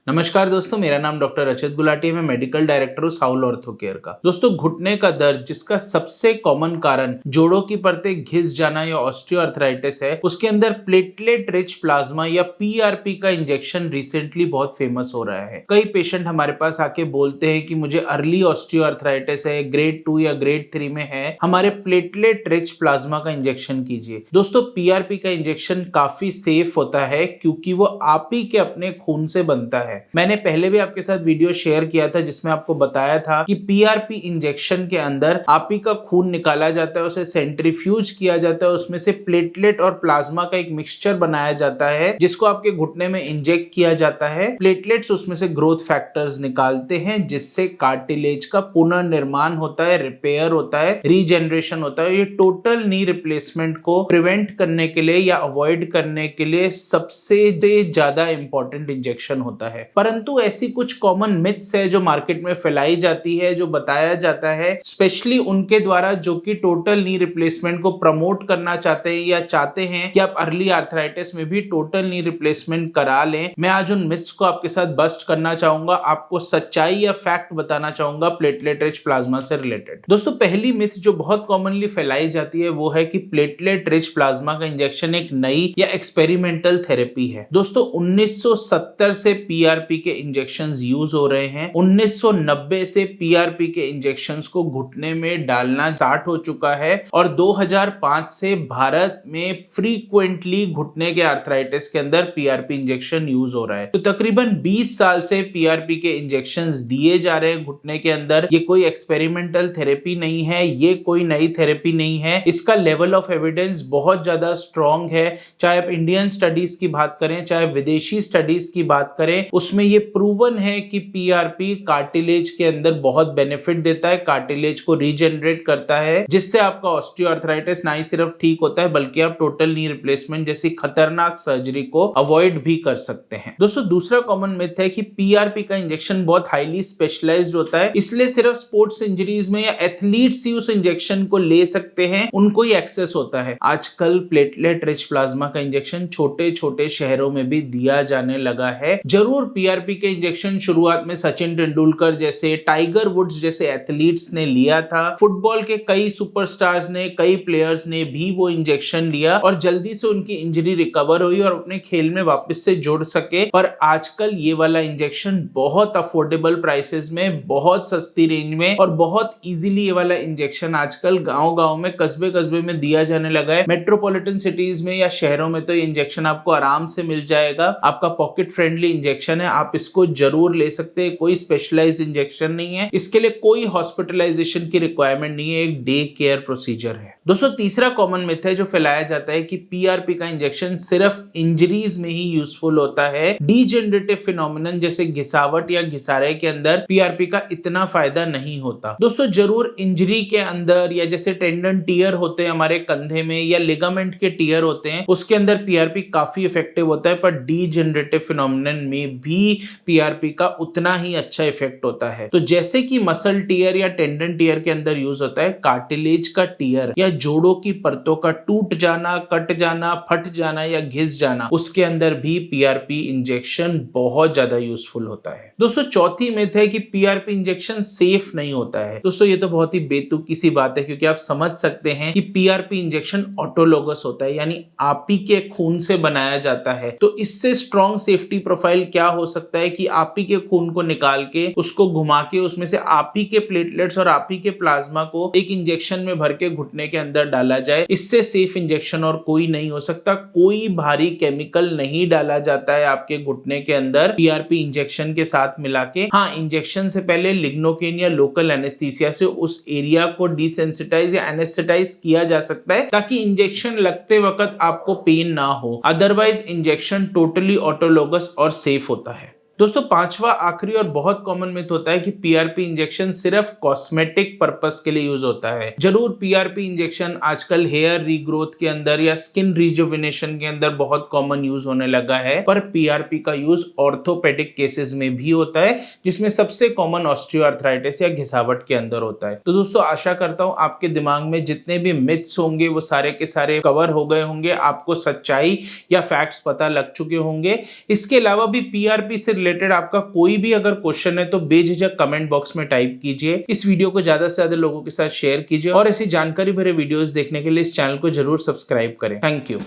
नमस्कार दोस्तों, मेरा नाम डॉक्टर अचित गुलाटी है। मैं मेडिकल डायरेक्टर हूँ साउल ऑर्थो केयर का। दोस्तों, घुटने का दर्द जिसका सबसे कॉमन कारण जोड़ों की परतें घिस जाना या ऑस्टियोआर्थराइटिस है, उसके अंदर प्लेटलेट रिच प्लाज्मा या पीआरपी का इंजेक्शन रिसेंटली बहुत फेमस हो रहा है। कई पेशेंट हमारे पास आके बोलते हैं कि मुझे अर्ली ऑस्टियोआर्थराइटिस है, ग्रेड 2 या ग्रेड 3 में है, हमारे प्लेटलेट रिच प्लाज्मा का इंजेक्शन कीजिए। दोस्तों, पीआरपी का इंजेक्शन काफी सेफ होता है क्योंकि वो आप ही के अपने खून से बनता है। मैंने पहले भी आपके साथ वीडियो शेयर किया था जिसमें आपको बताया था कि पीआरपी इंजेक्शन के अंदर आप ही का खून निकाला जाता है, उसे सेंट्रीफ्यूज किया जाता है, उसमें से प्लेटलेट और प्लाज्मा का एक मिक्सचर बनाया जाता है जिसको आपके घुटने में इंजेक्ट किया जाता है। प्लेटलेट्स उसमें से ग्रोथ फैक्टर्स निकालते हैं जिससे कार्टिलेज का पुनर्निर्माण होता है, रिपेयर होता है, रीजनरेशन होता है। ये टोटल नी रिप्लेसमेंट को प्रिवेंट करने के लिए या अवॉइड करने के लिए सबसे ज्यादा इंपॉर्टेंट इंजेक्शन होता है। परंतु ऐसी कुछ कॉमन मिथ्स है जो मार्केट में फैलाई जाती है, जो बताया जाता है स्पेशली उनके द्वारा जो कि टोटल नी रिप्लेसमेंट को प्रमोट करना चाहते हैं या चाहते हैं कि आप अर्ली आर्थराइटिस में भी टोटल नी रिप्लेसमेंट करा लें। मैं आज उन मिथ्स को आपके साथ बस्ट करना चाहूंगा, आपको सच्चाई या फैक्ट बताना चाहूंगा प्लेटलेट रिच प्लाज्मा से रिलेटेड। दोस्तों, पहली मिथ जो बहुत कॉमनली फैलाई जाती है वो है कि प्लेटलेट रिच प्लाज्मा का इंजेक्शन एक नई या एक्सपेरिमेंटल थेरेपी है। दोस्तों, 1970 से पीआरपी के इंजेक्शंस यूज हो रहे हैं। 1990 से पीआरपी के इंजेक्शंस को घुटने में डालना स्टार्ट हो चुका है और 2005 से भारत में फ्रीक्वेंटली घुटने के आर्थराइटिस के अंदर पीआरपी इंजेक्शन यूज हो रहा है। तो तकरीबन 20 साल से पीआरपी के इंजेक्शंस दिए जा रहे हैं घुटने के अंदर। ये कोई एक्सपेरिमेंटल थेरेपी नहीं है, ये कोई नई थेरेपी नहीं है। इसका लेवल ऑफ एविडेंस बहुत ज्यादा स्ट्रॉन्ग है। चाहे आप इंडियन स्टडीज की बात करें, चाहे विदेशी स्टडीज की बात करें, उसमें ये प्रूवन है कि पीआरपी कार्टिलेज के अंदर बहुत बेनिफिट देता है, कार्टिलेज को रीजनरेट करता है, जिससे आपका ऑस्टियोआर्थराइटिस ना ही सिर्फ ठीक होता है बल्कि आप टोटल नी रिप्लेसमेंट जैसी खतरनाक सर्जरी को अवॉइड भी कर सकते हैं। दोस्तों, दूसरा कॉमन मिथ है कि पीआरपी का इंजेक्शन बहुत हाईली स्पेशलाइज्ड होता है, इसलिए सिर्फ स्पोर्ट्स इंजरीज में या एथलीट्स ही उस इंजेक्शन को ले सकते हैं, उनको ही एक्सेस होता है। आजकल प्लेटलेट रिच प्लाज्मा का इंजेक्शन छोटे छोटे शहरों में भी दिया जाने लगा है। जरूर पीआरपी के इंजेक्शन शुरुआत में सचिन तेंदुलकर जैसे, टाइगर वुड्स जैसे एथलीट्स ने लिया था। फुटबॉल के कई सुपरस्टार्स ने, कई प्लेयर्स ने भी वो इंजेक्शन लिया और जल्दी से उनकी इंजरी रिकवर हुई और अपने खेल में वापस से जुड़ सके। पर आजकल ये वाला इंजेक्शन बहुत अफोर्डेबल प्राइसेस में, बहुत सस्ती रेंज में और बहुत इजीली ये वाला इंजेक्शन आजकल गांव-गांव में, कस्बे-कस्बे में दिया जाने लगा है। मेट्रोपॉलिटन सिटीज में या शहरों में तो ये इंजेक्शन आपको आराम से मिल जाएगा। आपका पॉकेट फ्रेंडली इंजेक्शन है, आप इसको जरूर ले सकते हैं। कोई स्पेशलाइज्ड इंजेक्शन नहीं है, इसके लिए कोई हॉस्पिटलाइजेशन की रिक्वायरमेंट नहीं है, एक डे केयर प्रोसीजर है। दोस्तों, तीसरा कॉमन मिथ है जो फैलाया जाता है कि पीआरपी का इंजेक्शन सिर्फ इंजरीज में ही यूजफुल होता है। डीजेनरेटिव फिनोमिनन जैसे घिसावट या घिसारे के अंदर पीआरपी का इतना फायदा नहीं होता। दोस्तों, जरूर इंजरी के अंदर या जैसे टेंडन टियर होते हैं हमारे कंधे में या लिगामेंट के टियर होते हैं, उसके अंदर पीआरपी काफी इफेक्टिव होता है, पर डीजेनरेटिव फिनोमिनन में भी पीआरपी का उतना ही अच्छा इफेक्ट होता है। तो जैसे कि मसल टियर या टेंडन टियर के अंदर यूज होता है, कार्टिलेज का टियर या जोड़ों की परतों का टूट जाना, कट जाना, फट जाना या घिस जाना, उसके अंदर भी पीआरपी इंजेक्शन बहुत ज्यादा यूजफुल होता है। दोस्तों, चौथी मिथ है कि पीआरपी इंजेक्शन सेफ नहीं होता है। दोस्तों, ये तो बहुत ही बेतुकी सी बात है क्योंकि आप समझ सकते हैं कि पीआरपी इंजेक्शन ऑटोलोगस होता है, यानी आप ही के खून से बनाया जाता है। तो इससे स्ट्रॉन्ग सेफ्टी प्रोफाइल क्या हो सकता है कि आप ही के खून को निकाल के, उसको घुमा के, उसमें से आप ही के प्लेटलेट्स और आप ही के प्लाज्मा को एक इंजेक्शन में भर के घुटने के अंदर डाला जाए। इससे सेफ इंजेक्शन और कोई नहीं हो सकता। कोई भारी केमिकल नहीं डाला जाता है आपके घुटने के अंदर पीआरपी इंजेक्शन के साथ मिला के। हाँ, इंजेक्शन से पहले लिग्नोकेन या लोकल एनेस्थीसिया से उस एरिया को डिसेंसिटाइज या एनेस्थेटाइज किया जा सकता है ताकि इंजेक्शन लगते वक्त आपको पेन ना हो। अदरवाइज इंजेक्शन टोटली ऑटोलोगस और सेफ होता है। दोस्तों, पांचवा आखिरी और बहुत कॉमन मिथ होता है कि पीआरपी इंजेक्शन सिर्फ कॉस्मेटिक पर्पस के लिए यूज होता है। जरूर पीआरपी इंजेक्शन आजकल हेयर रीग्रोथ के अंदर या स्किन रिजुविनेशन के अंदर बहुत कॉमन यूज होने लगा है, पर पीआरपी का यूज ऑर्थोपेडिक केसेस में भी होता है, जिसमें सबसे कॉमन ऑस्टियोआर्थराइटिस या घिसावट के अंदर होता है। तो दोस्तों, आशा करता हूं आपके दिमाग में जितने भी मिथ्स होंगे वो सारे के सारे कवर हो गए होंगे, आपको सच्चाई या फैक्ट्स पता लग चुके होंगे। इसके अलावा भी पीआरपी से रिलेटेड आपका कोई भी अगर क्वेश्चन है तो बेझिझक कमेंट बॉक्स में टाइप कीजिए। इस वीडियो को ज्यादा से ज्यादा लोगों के साथ शेयर कीजिए और ऐसी जानकारी भरे वीडियोस देखने के लिए इस चैनल को जरूर सब्सक्राइब करें। Thank you.